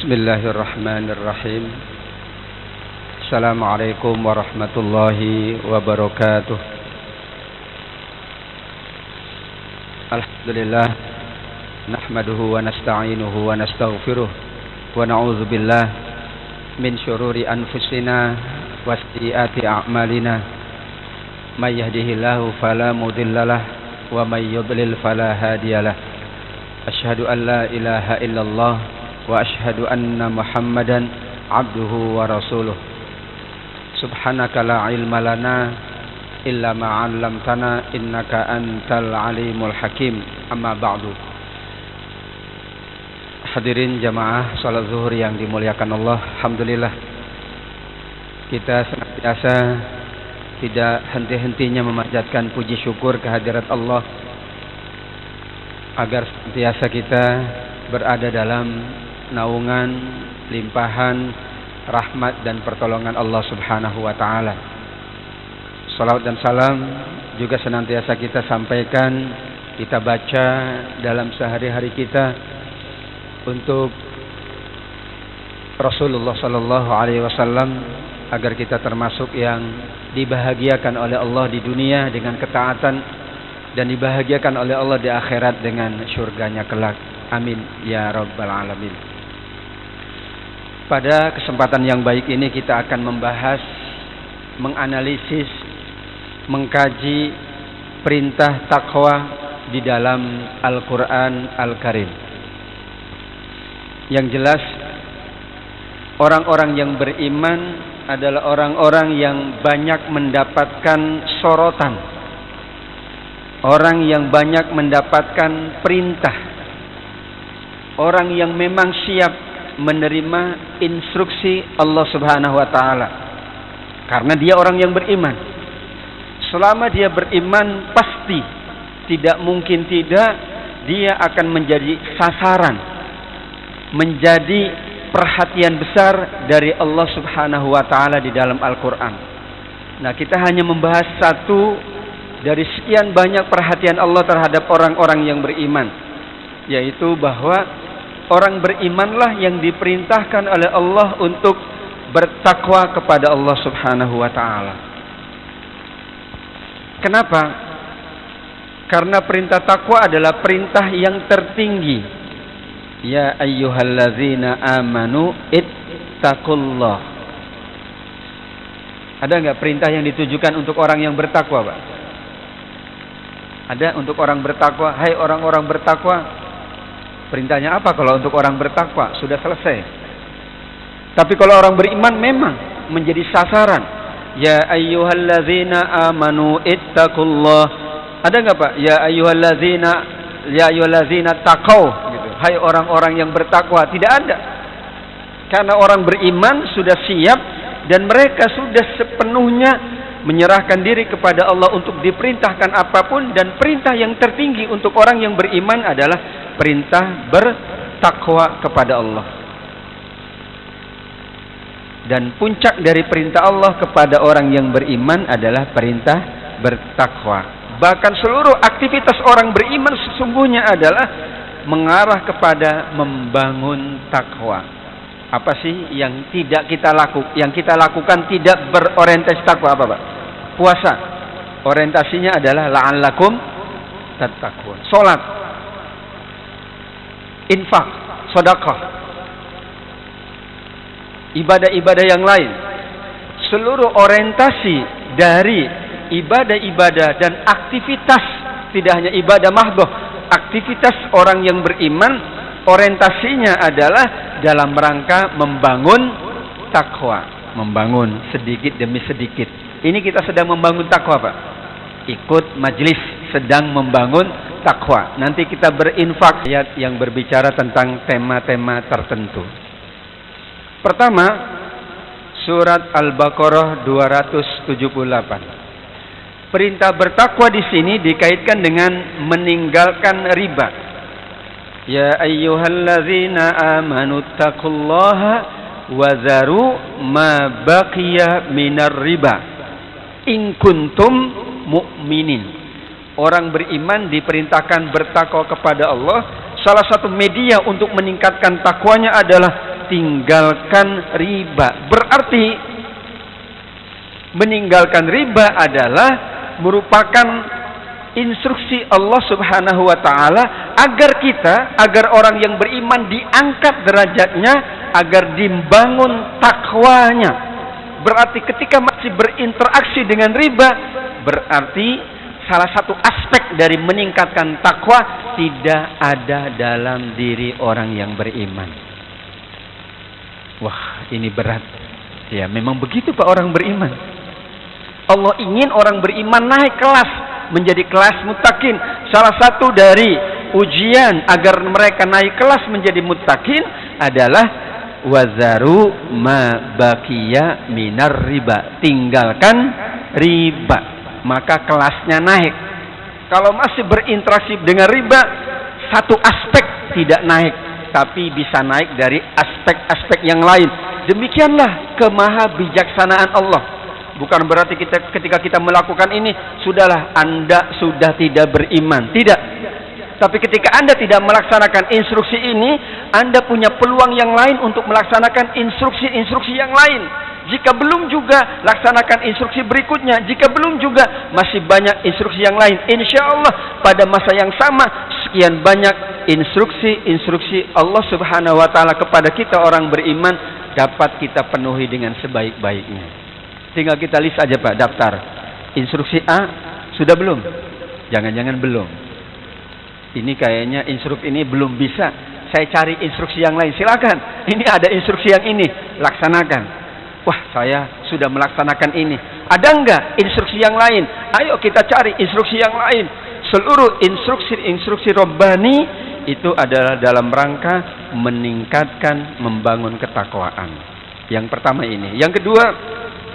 Bismillahirrahmanirrahim. Assalamualaikum warahmatullahi wabarakatuh. Alhamdulillah, nahmaduhu wa nasta'inuhu wa nastaghfiruh wa na'udzu billah min syururi anfusina wa sayyiati a'malina. May yahdihillahu fala mudhillalah wa may yudlil fala hadiyalah. Asyhadu an la ilaha illallah wa asyhadu anna Muhammadan abduhu wa rasuluh. Subhanaka la ilma lana illa ma 'allamtana innaka antal alimul hakim. Amma ba'du. Hadirin jamaah salat zuhur yang dimuliakan Allah, alhamdulillah kita senantiasa tidak henti-hentinya memanjatkan puji syukur kehadirat Allah agar senantiasa kita berada dalam naungan, limpahan, rahmat dan pertolongan Allah Subhanahu wa ta'ala. Salawat dan salam juga senantiasa kita sampaikan, kita baca dalam sehari-hari kita untuk Rasulullah sallallahu alaihi wasallam agar kita termasuk yang dibahagiakan oleh Allah di dunia dengan ketaatan dan dibahagiakan oleh Allah di akhirat dengan syurganya kelak. Amin ya rabbal alamin. Pada kesempatan yang baik ini kita akan membahas, menganalisis, mengkaji perintah takwa di dalam Al-Quran Al-Karim. Yang jelas, orang-orang yang beriman adalah orang-orang yang banyak mendapatkan sorotan, orang yang banyak mendapatkan perintah, orang yang memang siap menerima instruksi Allah Subhanahu wa ta'ala. Karena dia orang yang beriman. Selama dia beriman, pasti tidak mungkin tidak dia akan menjadi sasaran, menjadi perhatian besar dari Allah Subhanahu wa ta'ala di dalam Al-Quran. Nah, kita hanya membahas satu dari sekian banyak perhatian Allah terhadap orang-orang yang beriman, yaitu bahwa orang berimanlah yang diperintahkan oleh Allah untuk bertakwa kepada Allah Subhanahu wa ta'ala. Kenapa? Karena perintah takwa adalah perintah yang tertinggi. Ya ayyuhallazina amanu ittaqullah. Ada enggak perintah yang ditujukan untuk orang yang bertakwa, Pak? Ada untuk orang bertakwa. Hai orang-orang bertakwa. Perintahnya apa kalau untuk orang bertakwa? Sudah selesai. Tapi kalau orang beriman memang menjadi sasaran. Ya ayyuhallazina amanu ittaqullah. Ada enggak, Pak? Ya ayyuhallazina taqau gitu. Hai orang-orang yang bertakwa. Tidak ada. Karena orang beriman sudah siap dan mereka sudah sepenuhnya menyerahkan diri kepada Allah untuk diperintahkan apapun, dan perintah yang tertinggi untuk orang yang beriman adalah perintah bertakwa kepada Allah. Dan puncak dari perintah Allah kepada orang yang beriman adalah perintah bertakwa. Bahkan seluruh aktivitas orang beriman sesungguhnya adalah mengarah kepada membangun takwa. Apa sih yang tidak kita lakukan? Yang kita lakukan tidak berorientasi takwa apa, Pak? Puasa. Orientasinya adalah la'allakum tattaqun. Salat, infak, sedekah, ibadah-ibadah yang lain. Seluruh orientasi dari ibadah-ibadah dan aktivitas, tidak hanya ibadah mahdhah, aktivitas orang yang beriman orientasinya adalah dalam rangka membangun takwa, membangun sedikit demi sedikit. Ini kita sedang membangun takwa, Pak. Ikut majelis sedang membangun takwa. Nanti kita berinfak ayat yang berbicara tentang tema-tema tertentu. Pertama, surat Al-Baqarah 278. Perintah bertakwa di sini dikaitkan dengan meninggalkan riba. Ya ayyuhallazina amanu taqullaha wa zaru ma baqiya minar riba in kuntum mu'minin. Orang beriman diperintahkan bertakwa kepada Allah. Salah satu media untuk meningkatkan takwanya adalah tinggalkan riba. Berarti meninggalkan riba adalah merupakan instruksi Allah Subhanahu wa taala agar orang yang beriman diangkat derajatnya, agar dibangun takwanya. Berarti ketika masih berinteraksi dengan riba, berarti salah satu aspek dari meningkatkan takwa tidak ada dalam diri orang yang beriman. Wah, ini berat. Ya, memang begitu Pak orang beriman. Allah ingin orang beriman naik kelas menjadi kelas muttaqin. Salah satu dari ujian agar mereka naik kelas menjadi muttaqin adalah wazaru ma baqiya minar riba. Tinggalkan riba, maka kelasnya naik. Kalau masih berinteraksi dengan riba, satu aspek tidak naik, tapi bisa naik dari aspek-aspek yang lain. Demikianlah kemahabijaksanaan Allah. Bukan berarti ketika kita melakukan ini, sudahlah Anda sudah tidak beriman. Tidak. Tapi ketika Anda tidak melaksanakan instruksi ini, Anda punya peluang yang lain untuk melaksanakan instruksi-instruksi yang lain. Jika belum juga, laksanakan instruksi berikutnya. Jika belum juga, masih banyak instruksi yang lain. Insya Allah pada masa yang sama, sekian banyak instruksi-instruksi Allah Subhanahu wa taala kepada kita orang beriman dapat kita penuhi dengan sebaik-baiknya. Tinggal kita list aja Pak, daftar. Instruksi A sudah belum? Jangan-jangan belum. Ini kayaknya instruksi ini belum bisa. Saya cari instruksi yang lain. Silakan. Ini ada instruksi yang ini, laksanakan. Wah, saya sudah melaksanakan ini. Ada enggak instruksi yang lain? Ayo kita cari instruksi yang lain. Seluruh instruksi Rabbani itu adalah dalam rangka meningkatkan, membangun ketakwaan. Yang pertama ini. Yang kedua,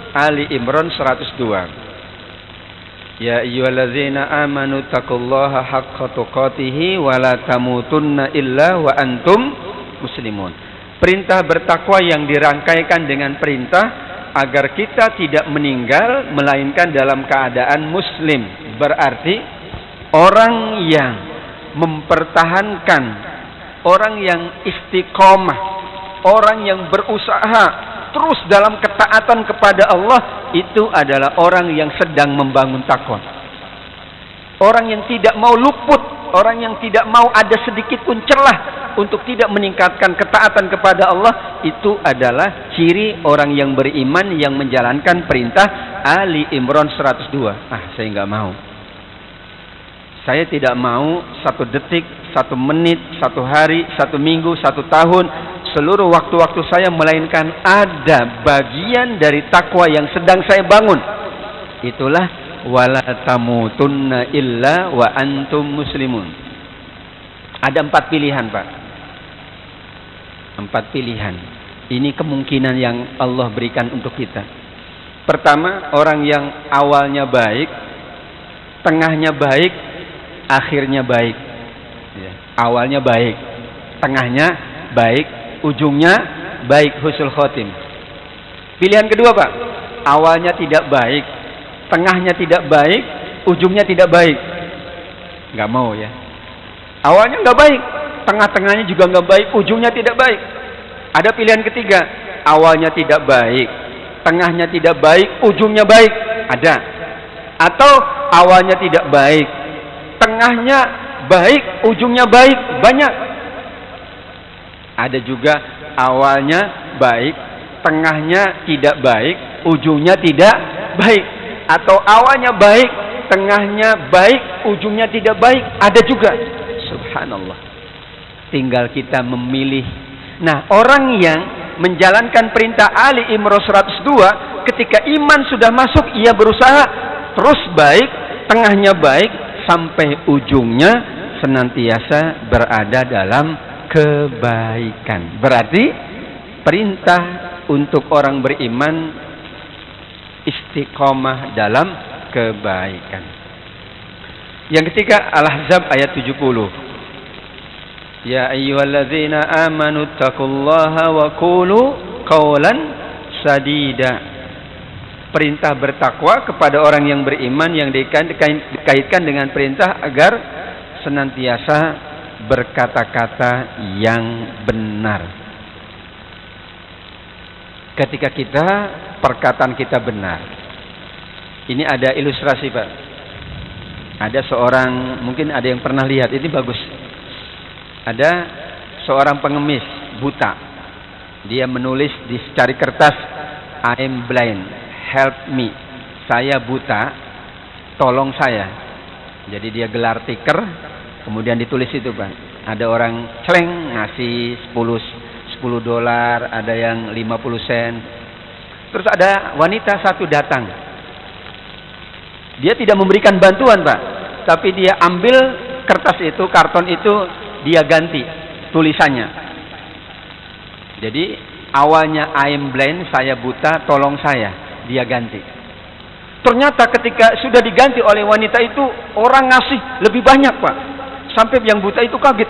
Ali Imran 102. Ya ayyuhallazina amanu taqullaha haqqa tuqatih wa la tamutunna illa wa antum muslimun. Perintah bertakwa yang dirangkaikan dengan perintah agar kita tidak meninggal melainkan dalam keadaan muslim. Berarti orang yang mempertahankan, orang yang istiqomah, orang yang berusaha terus dalam ketaatan kepada Allah, itu adalah orang yang sedang membangun takwa. Orang yang tidak mau luput, orang yang tidak mau ada sedikit pun celah untuk tidak meningkatkan ketaatan kepada Allah, itu adalah ciri orang yang beriman yang menjalankan perintah Ali Imran 102. Saya nggak mau. Saya tidak mau 1 detik, 1 menit, 1 hari, 1 minggu, 1 tahun, seluruh waktu-waktu saya melainkan ada bagian dari takwa yang sedang saya bangun. Itulah wala tamutunna illa wa antum muslimun. Ada 4 pilihan Pak. 4 pilihan. Ini kemungkinan yang Allah berikan untuk kita. Pertama, orang yang awalnya baik, tengahnya baik, akhirnya baik. Awalnya baik, tengahnya baik, ujungnya baik, husnul khotim. Pilihan kedua Pak, awalnya tidak baik, tengahnya tidak baik, ujungnya tidak baik. Nggak mau ya. Awalnya nggak baik, tengah-tengahnya juga nggak baik, ujungnya tidak baik. Ada pilihan ketiga, awalnya tidak baik, tengahnya tidak baik, ujungnya baik. Ada. Atau awalnya tidak baik, tengahnya baik, ujungnya baik. Banyak. Ada juga awalnya baik, tengahnya tidak baik, ujungnya tidak baik. Atau awalnya baik, tengahnya baik, ujungnya tidak baik. Ada juga. Subhanallah. Tinggal kita memilih. Nah, orang yang menjalankan perintah Ali Imran 102, ketika iman sudah masuk, ia berusaha terus baik, tengahnya baik, sampai ujungnya senantiasa berada dalam kebaikan. Berarti perintah untuk orang beriman istiqomah dalam kebaikan. Yang ketiga, Al-Ahzab ayat 70. Ya ayyuhalladzina amanu taqullaha wa qulu qawlan sadida. Perintah bertakwa kepada orang yang beriman yang dikaitkan dengan perintah agar senantiasa berkata-kata yang benar. ketika kita perkataan kita benar. Ini ada ilustrasi, Pak. Ada seorang, mungkin ada yang pernah lihat, ini bagus. Ada seorang pengemis buta. Dia menulis di secari kertas, I'm blind, help me. Saya buta, tolong saya. Jadi dia gelar tikar, kemudian ditulis itu, Pak. Ada orang celeng ngasih $10, ada yang 50 sen. Terus ada wanita satu datang. Dia tidak memberikan bantuan, Pak. Tapi dia ambil kertas itu, karton itu, dia ganti tulisannya. Jadi awalnya I'm blind, saya buta, tolong saya. Dia ganti. Ternyata ketika sudah diganti oleh wanita itu, orang ngasih lebih banyak, Pak. Sampai yang buta itu kaget,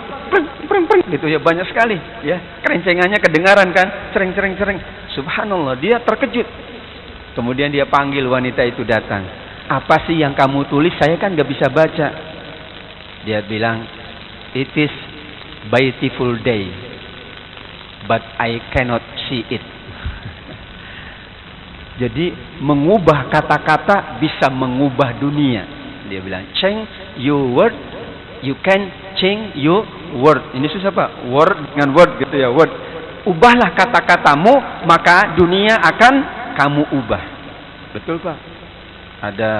preng, gitu ya, banyak sekali, ya, kerencengannya kedengaran kan, cereng. Subhanallah, dia terkejut. Kemudian dia panggil wanita itu datang. Apa sih yang kamu tulis? Saya kan nggak bisa baca. Dia bilang, it is beautiful day, but I cannot see it. Jadi mengubah kata-kata bisa mengubah dunia. Dia bilang, change your word, you can change your word. Ini susah, Pak. Word dengan word gitu ya, word. Ubahlah kata-katamu, maka dunia akan kamu ubah. Betul, Pak. Ada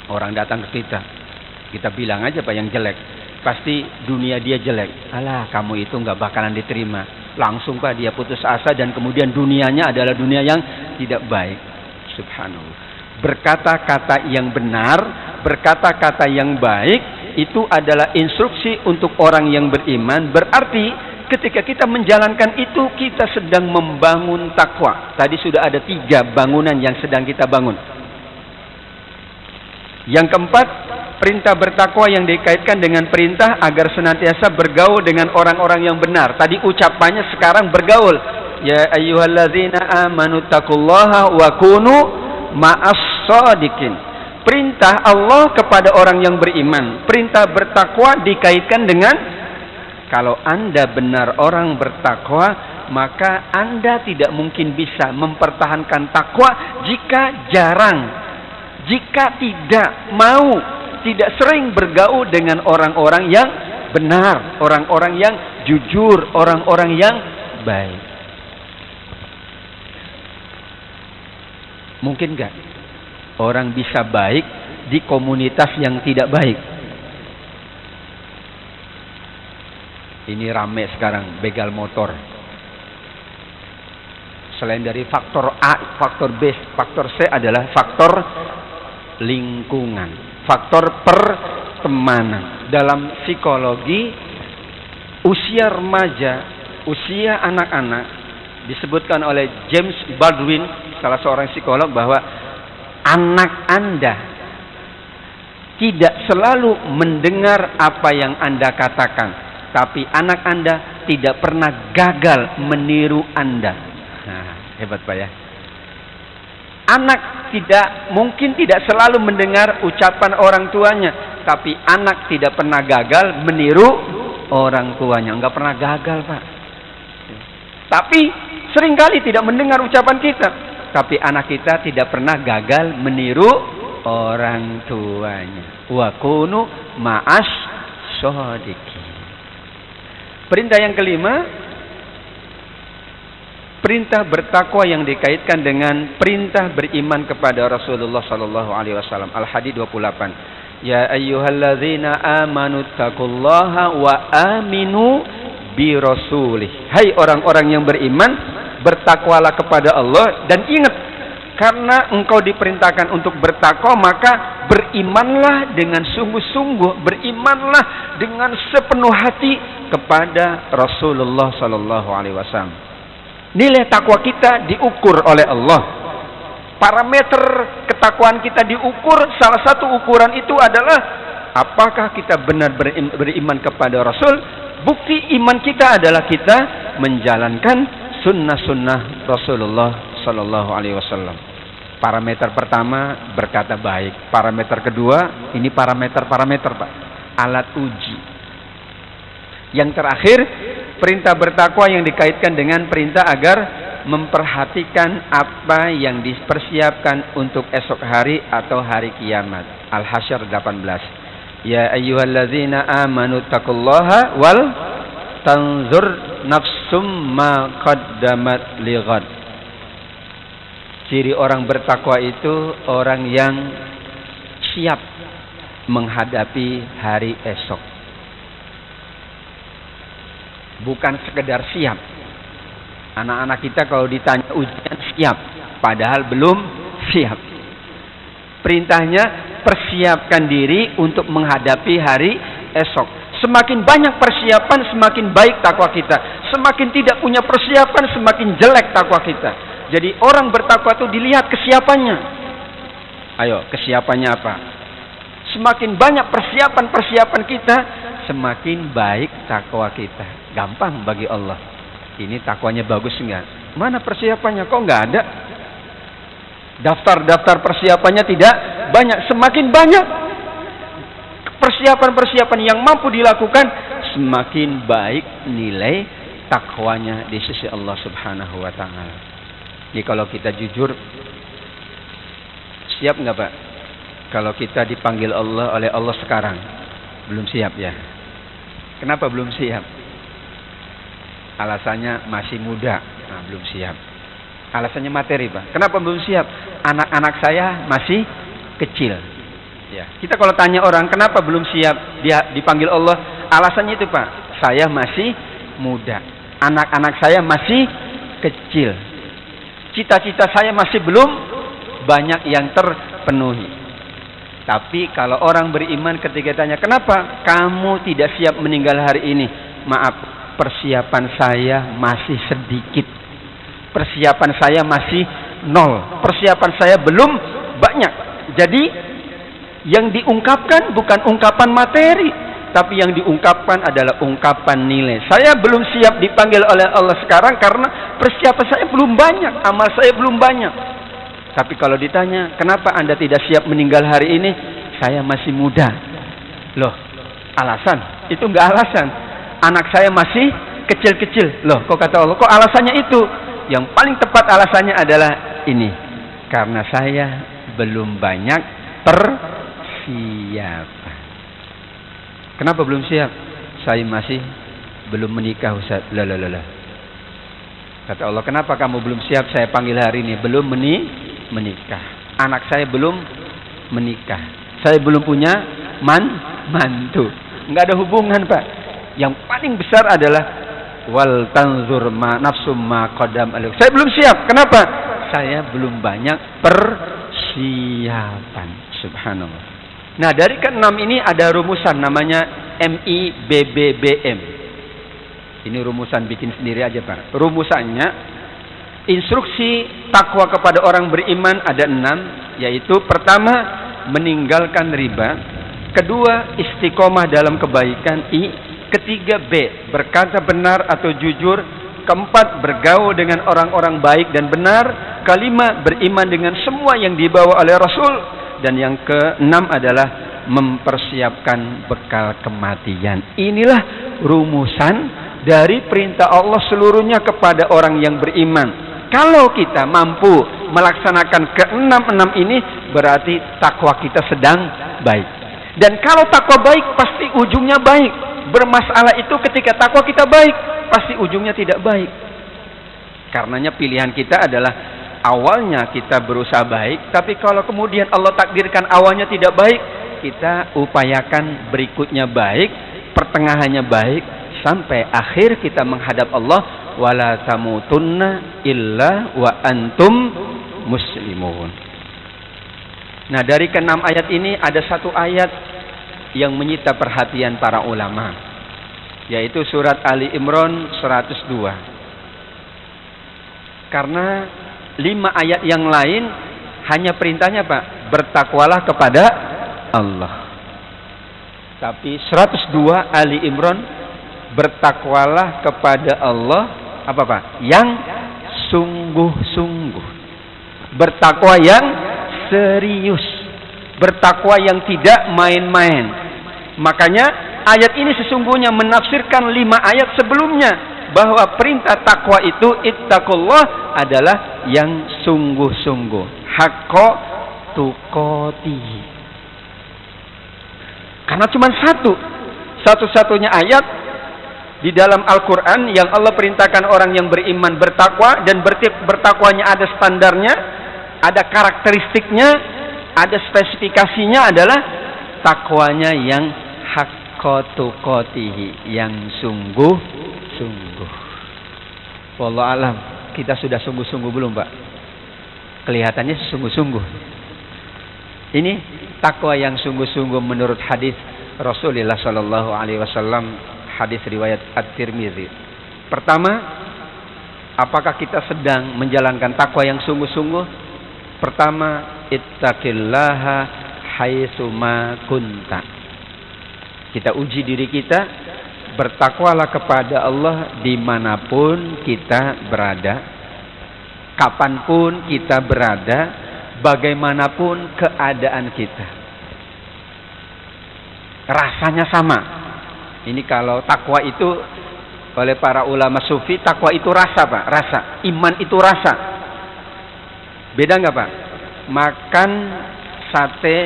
orang datang ke kita. Kita bilang aja, Pak, yang jelek. Pasti dunia dia jelek. Alah, kamu itu nggak bakalan diterima. Langsung, Pak, dia putus asa dan kemudian dunianya adalah dunia yang tidak baik. Subhanallah. Berkata-kata yang benar, berkata-kata yang baik, itu adalah instruksi untuk orang yang beriman. Berarti ketika kita menjalankan itu, kita sedang membangun takwa. Tadi sudah ada 3 bangunan yang sedang kita bangun. Yang keempat, perintah bertakwa yang dikaitkan dengan perintah agar senantiasa bergaul dengan orang-orang yang benar. Tadi ucapannya, sekarang bergaul. Ya ayyuhalladzina amanu taqullaha wa kunu ma'as shadiqin. Perintah Allah kepada orang yang beriman. Perintah bertakwa dikaitkan dengan, kalau Anda benar orang bertakwa, maka Anda tidak mungkin bisa mempertahankan takwa jika jarang, jika tidak mau, tidak sering bergaul dengan orang-orang yang benar, orang-orang yang jujur, orang-orang yang baik. Mungkin enggak orang bisa baik di komunitas yang tidak baik? Ini rame sekarang begal motor. Selain dari faktor A, faktor B, faktor C adalah faktor lingkungan, faktor pertemanan. Dalam psikologi, usia remaja, usia anak-anak, disebutkan oleh James Baldwin, salah seorang psikolog, bahwa anak Anda tidak selalu mendengar apa yang Anda katakan, tapi anak Anda tidak pernah gagal meniru Anda. Nah, hebat, Pak, ya. Anak mungkin tidak selalu mendengar ucapan orang tuanya, tapi anak tidak pernah gagal meniru orang tuanya. Enggak pernah gagal, Pak. Tapi seringkali tidak mendengar ucapan kita, tapi anak kita tidak pernah gagal meniru orang tuanya. Wa kunu ma'as shadiqin. Perintah yang kelima, perintah bertakwa yang dikaitkan dengan perintah beriman kepada Rasulullah sallallahu alaihi wasallam. Al-Hadid 28. Ya ayyuhalladzina amanu taqullaha wa aminu bi rasulih. Hai orang-orang yang beriman, bertakwalah kepada Allah dan ingat, karena engkau diperintahkan untuk bertakwa, maka berimanlah dengan sungguh-sungguh, berimanlah dengan sepenuh hati kepada Rasulullah sallallahu alaihi wasallam. Nilai takwa kita diukur oleh Allah. Parameter ketakwaan kita diukur, salah satu ukuran itu adalah apakah kita benar beriman kepada Rasul. Bukti iman kita adalah kita menjalankan sunnah-sunnah Rasulullah sallallahu alaihi wasallam. Parameter pertama, berkata baik. Parameter kedua, ini parameter, Pak, alat uji. Yang terakhir, perintah bertakwa yang dikaitkan dengan perintah agar memperhatikan apa yang dipersiapkan untuk esok hari atau hari kiamat. Al-Hasyr 18. Ya ayyuhalladzina amanu taqullaha wal tanzur nafsum ma qaddamat lighad. Ciri orang bertakwa itu orang yang siap menghadapi hari esok. Bukan sekedar siap. Anak-anak kita kalau ditanya ujian siap, padahal belum siap. Perintahnya persiapkan diri untuk menghadapi hari esok. Semakin banyak persiapan, semakin baik takwa kita. Semakin tidak punya persiapan, semakin jelek takwa kita. Jadi orang bertakwa itu dilihat kesiapannya. Ayo, kesiapannya apa? Semakin banyak persiapan-persiapan kita, semakin baik takwa kita. Gampang bagi Allah. Ini takwanya bagus enggak? Mana persiapannya? Kok enggak ada? Daftar-daftar persiapannya tidak banyak. Semakin banyak persiapan-persiapan yang mampu dilakukan, semakin baik nilai takwanya di sisi Allah Subhanahu wa taala. Jadi kalau kita jujur, siap enggak Pak? Kalau kita dipanggil Allah oleh Allah sekarang, belum siap ya. Kenapa belum siap? Alasannya masih muda, nah, belum siap. Alasannya materi Pak. Kenapa belum siap? Anak-anak saya masih kecil. Ya. Kita kalau tanya orang kenapa belum siap dia dipanggil Allah, alasannya itu Pak. Saya masih muda. Anak-anak saya masih kecil. Cita-cita saya masih belum banyak yang terpenuhi. Tapi kalau orang beriman ketika tanya, kenapa kamu tidak siap meninggal hari ini? Maaf, persiapan saya masih sedikit. Persiapan saya masih nol. Persiapan saya belum banyak. Jadi yang diungkapkan bukan ungkapan materi, tapi yang diungkapkan adalah ungkapan nilai. Saya belum siap dipanggil oleh Allah sekarang karena persiapan saya belum banyak, amal saya belum banyak. Tapi kalau ditanya, kenapa Anda tidak siap meninggal hari ini? Saya masih muda. Loh, alasan? Itu enggak alasan. Anak saya masih kecil-kecil. Loh, kok kata Allah? Kok alasannya itu? Yang paling tepat alasannya adalah ini. Karena saya belum banyak persiapan. Kenapa belum siap? Saya masih belum menikah Ustaz. Lah. Kata Allah, kenapa kamu belum siap? Saya panggil hari ini. Belum menikah. Anak saya belum menikah. Saya belum punya mantu. Enggak ada hubungan Pak. Yang paling besar adalah wal tanzur ma nafsum ma qadam alaikum. Saya belum siap. Kenapa? Saya belum banyak persiapan. Subhanallah. Nah, dari ke-6 ini ada rumusan namanya MIBBBM. Ini rumusan bikin sendiri aja Pak. Rumusannya, instruksi takwa kepada orang beriman ada 6, yaitu pertama, meninggalkan riba. Kedua, istiqomah dalam kebaikan. Ketiga, B, berkata benar atau jujur. Keempat, bergaul dengan orang-orang baik dan benar. Kelima, beriman dengan semua yang dibawa oleh Rasul. Dan yang ke-6 adalah mempersiapkan bekal kematian. Inilah rumusan dari perintah Allah seluruhnya kepada orang yang beriman. Kalau kita mampu melaksanakan ke-6 ini, berarti takwa kita sedang baik. Dan kalau takwa baik, pasti ujungnya baik. Bermasalah itu ketika takwa kita baik, pasti ujungnya tidak baik. Karenanya pilihan kita adalah awalnya kita berusaha baik, tapi kalau kemudian Allah takdirkan awalnya tidak baik, kita upayakan berikutnya baik, pertengahannya baik, sampai akhir kita menghadap Allah. Wala tamutunna illa wa antum muslimun. Nah, dari ke-6 ayat ini ada satu ayat yang menyita perhatian para ulama, yaitu surat Ali Imran 102. Karena 5 ayat yang lain hanya perintahnya Pak, bertakwalah kepada Allah. Tapi 102 Ali Imran, bertakwalah kepada Allah apa Pak? Yang sungguh-sungguh. Bertakwa yang serius. Bertakwa yang tidak main-main. Makanya ayat ini sesungguhnya menafsirkan 5 ayat sebelumnya. bahwa perintah takwa itu ittaqullah adalah yang sungguh-sungguh, haqqa tuqatihi. Karena cuma satu-satunya ayat di dalam Al-Quran yang Allah perintahkan orang yang beriman bertakwa, dan bertakwanya ada standarnya, ada karakteristiknya, ada spesifikasinya, adalah takwanya yang haqqa tuqatihi, yang sungguh-sungguh. Wallahu alam, kita sudah sungguh-sungguh belum, Pak? Kelihatannya sungguh-sungguh. Ini takwa yang sungguh-sungguh menurut hadis Rasulullah sallallahu alaihi wasallam, hadis riwayat At-Tirmidzi. Pertama, apakah kita sedang menjalankan takwa yang sungguh-sungguh? Pertama, ittaqillaha haitsu ma kunta. Kita uji diri kita, bertakwalah kepada Allah dimanapun kita berada, kapanpun kita berada, bagaimanapun keadaan kita. Rasanya sama. Ini kalau takwa itu oleh para ulama sufi, takwa itu rasa, Pak. Rasa. Iman itu rasa. Beda nggak, Pak? Makan sate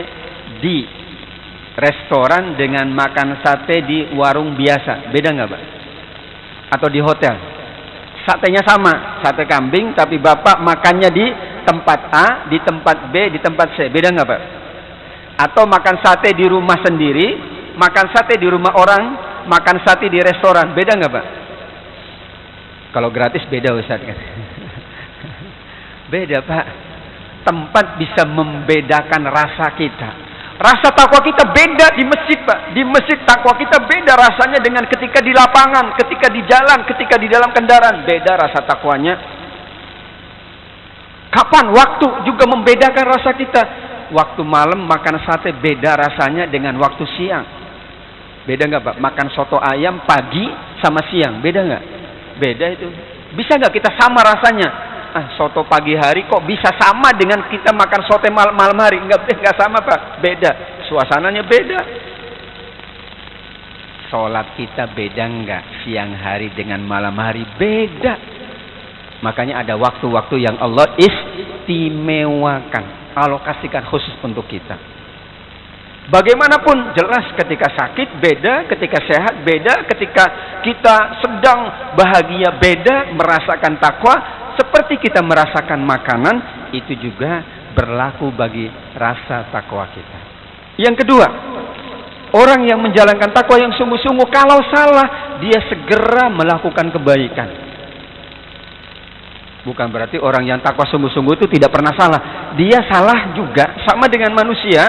di restoran dengan makan sate di warung biasa. Beda nggak, Pak? Atau di hotel. Satenya sama. Sate kambing, tapi Bapak makannya di tempat A, di tempat B, di tempat C. Beda nggak, Pak? Atau makan sate di rumah sendiri, makan sate di rumah orang, makan sate di restoran. Beda nggak, Pak? Kalau gratis beda, Ustaz, kan? Beda, Pak. Tempat bisa membedakan rasa kita. Rasa takwa kita beda di masjid, Pak. Di masjid takwa kita beda rasanya dengan ketika di lapangan, ketika di jalan, ketika di dalam kendaraan. Beda rasa takwanya. Kapan? Waktu juga membedakan rasa kita. Waktu malam makan sate beda rasanya dengan waktu siang. Beda nggak, Pak? Makan soto ayam pagi sama siang, beda nggak? Beda itu. Bisa nggak kita sama rasanya? Soto pagi hari kok bisa sama dengan kita makan soto malam hari? Nggak sama, Pak. Beda. Suasananya beda. Sholat kita beda nggak? Siang hari dengan malam hari beda. Makanya ada waktu-waktu yang Allah istimewakan, alokasikan khusus untuk kita. Bagaimanapun jelas, ketika sakit beda, ketika sehat beda, ketika kita sedang bahagia beda. Merasakan takwa seperti kita merasakan makanan, itu juga berlaku bagi rasa takwa kita. Yang kedua, orang yang menjalankan takwa yang sungguh-sungguh, kalau salah dia segera melakukan kebaikan. Bukan berarti orang yang takwa sungguh-sungguh itu tidak pernah salah. Dia salah juga, sama dengan manusia.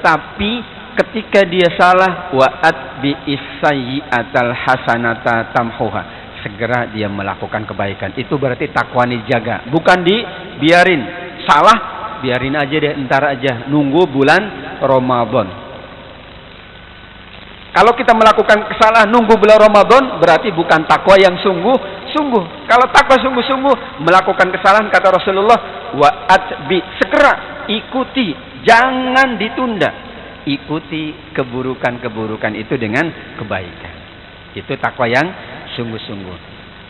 Tapi ketika dia salah, wa'at bi isayyi'atal hasanata tamhuha, segera dia melakukan kebaikan. Itu berarti takwa dijaga, bukan dibiarin. Salah, biarin aja deh, entar aja, nunggu bulan Ramadan. Kalau kita melakukan kesalahan nunggu bulan Ramadan, berarti bukan takwa yang sungguh-sungguh. Kalau takwa sungguh-sungguh, melakukan kesalahan, kata Rasulullah, wa'at bi, segera ikuti, jangan ditunda. Ikuti keburukan-keburukan itu dengan kebaikan. Itu takwa yang sungguh-sungguh.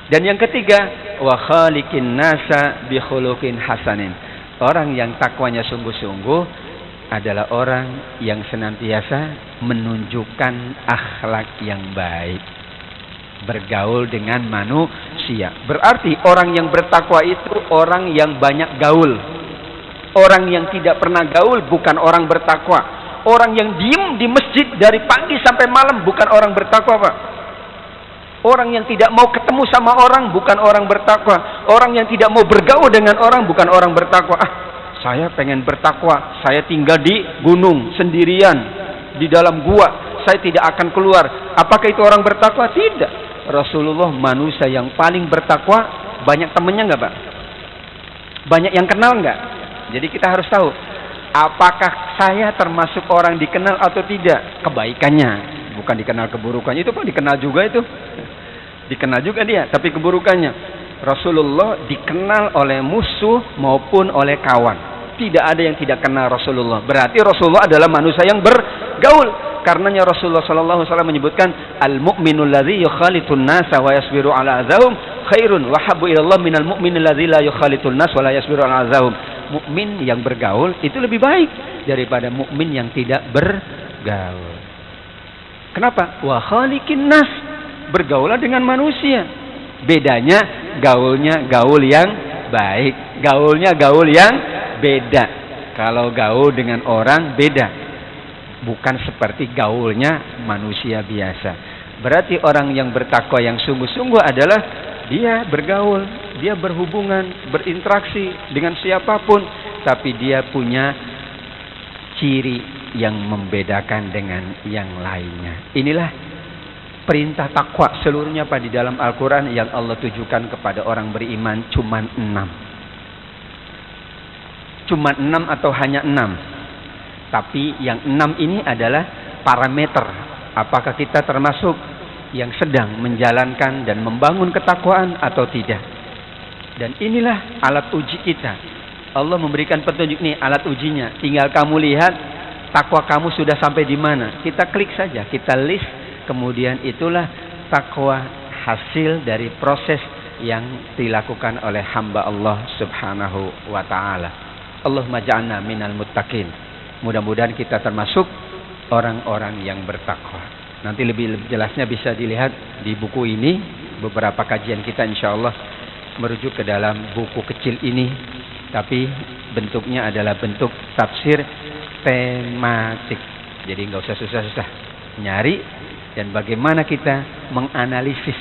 Dan yang ketiga, wa khaliqin nasa bi khuluqin hasanin. Orang yang takwanya sungguh-sungguh adalah orang yang senantiasa menunjukkan akhlak yang baik, bergaul dengan manusia. Berarti orang yang bertakwa itu orang yang banyak gaul. Orang yang tidak pernah gaul bukan orang bertakwa. Orang yang diem di masjid dari pagi sampai malam bukan orang bertakwa, Pak. Orang yang tidak mau ketemu sama orang bukan orang bertakwa. Orang yang tidak mau bergaul dengan orang bukan orang bertakwa. Saya pengen bertakwa, saya tinggal di gunung sendirian, di dalam gua, saya tidak akan keluar. Apakah itu orang bertakwa? Tidak. Rasulullah manusia yang paling bertakwa. Banyak temennya nggak, Pak? Banyak yang kenal nggak? Jadi kita harus tahu, apakah saya termasuk orang dikenal atau tidak? Kebaikannya, bukan dikenal keburukannya. Itu Pak dikenal juga itu. Dikenal juga dia, tapi keburukannya. Rasulullah dikenal oleh musuh maupun oleh kawan. Tidak ada yang tidak kenal Rasulullah. Berarti Rasulullah adalah manusia yang bergaul. Karenanya Rasulullah sallallahu alaihi wasallam menyebutkan al-mu'minul ladzi yukhalitun nasa wa yasbiru ala adzahum khairun wa habbu ila Allah minal mu'minil ladzi la yukhalitun nas wa la yasbiru ala adzahum. Mukmin yang bergaul itu lebih baik daripada mukmin yang tidak bergaul. Kenapa? Wa khaliqin nas, bergaulah dengan manusia. Bedanya gaulnya gaul yang baik, gaulnya gaul yang beda. Kalau gaul dengan orang beda. Bukan seperti gaulnya manusia biasa. Berarti orang yang bertakwa yang sungguh-sungguh adalah dia bergaul, dia berhubungan, berinteraksi dengan siapapun, tapi dia punya ciri yang membedakan dengan yang lainnya. Inilah perintah takwa seluruhnya di dalam Al-Quran yang Allah tujukan kepada orang beriman cuma 6. Cuma 6 atau hanya 6. Tapi yang 6 ini adalah parameter. Apakah kita termasuk yang sedang menjalankan dan membangun ketakwaan atau tidak. Dan inilah alat uji kita. Allah memberikan petunjuk nih, alat ujinya. Tinggal kamu lihat takwa kamu sudah sampai di mana. Kita klik saja, kita list. Kemudian itulah takwa hasil dari proses yang dilakukan oleh hamba Allah subhanahu wa ta'ala. Allahumma ja'alna minal muttaqin. Mudah-mudahan kita termasuk orang-orang yang bertakwa. Nanti lebih jelasnya bisa dilihat di buku ini. Beberapa kajian kita insya Allah merujuk ke dalam buku kecil ini. Tapi bentuknya adalah bentuk tafsir tematik. Jadi nggak usah susah-susah nyari. Dan bagaimana kita menganalisis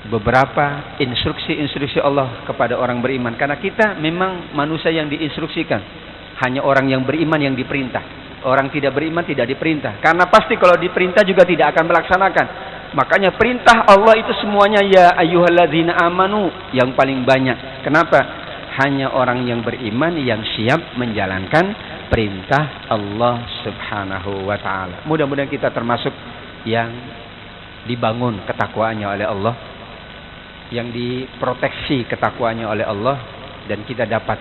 beberapa instruksi-instruksi Allah kepada orang beriman. Karena kita memang manusia yang diinstruksikan. Hanya orang yang beriman yang diperintah. Orang tidak beriman tidak diperintah. Karena pasti kalau diperintah juga tidak akan melaksanakan. Makanya perintah Allah itu semuanya ya ayyuhalladzina amanu yang paling banyak. Kenapa? Hanya orang yang beriman yang siap menjalankan perintah Allah subhanahu wa ta'ala. Mudah-mudahan kita termasuk yang dibangun ketakwaannya oleh Allah. Yang diproteksi ketakwaannya oleh Allah. Dan kita dapat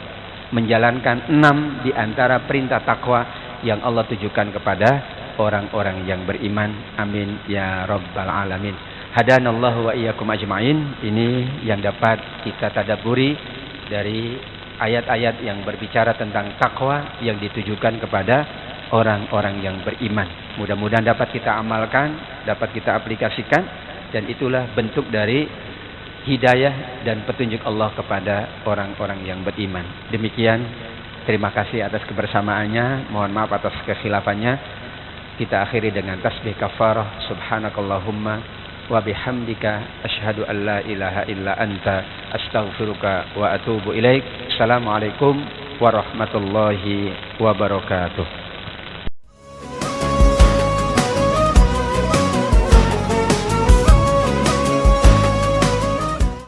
menjalankan 6 di antara perintah takwa yang Allah tujukan kepada orang-orang yang beriman. Amin ya rabbal alamin. Hadanallahu wa iyyakum ajmain. Ini yang dapat kita tadabburi dari ayat-ayat yang berbicara tentang takwa yang ditujukan kepada orang-orang yang beriman. Mudah-mudahan dapat kita amalkan, dapat kita aplikasikan, dan itulah bentuk dari hidayah dan petunjuk Allah kepada orang-orang yang beriman. Demikian, terima kasih atas kebersamaannya. Mohon maaf atas kekhilafannya. Kita akhiri dengan tasbih kafarah. Subhanakallahumma wa bihamdika asyhadu an la ilaha illa anta astaghfiruka wa atubu ilaik. Assalamualaikum warahmatullahi wabarakatuh.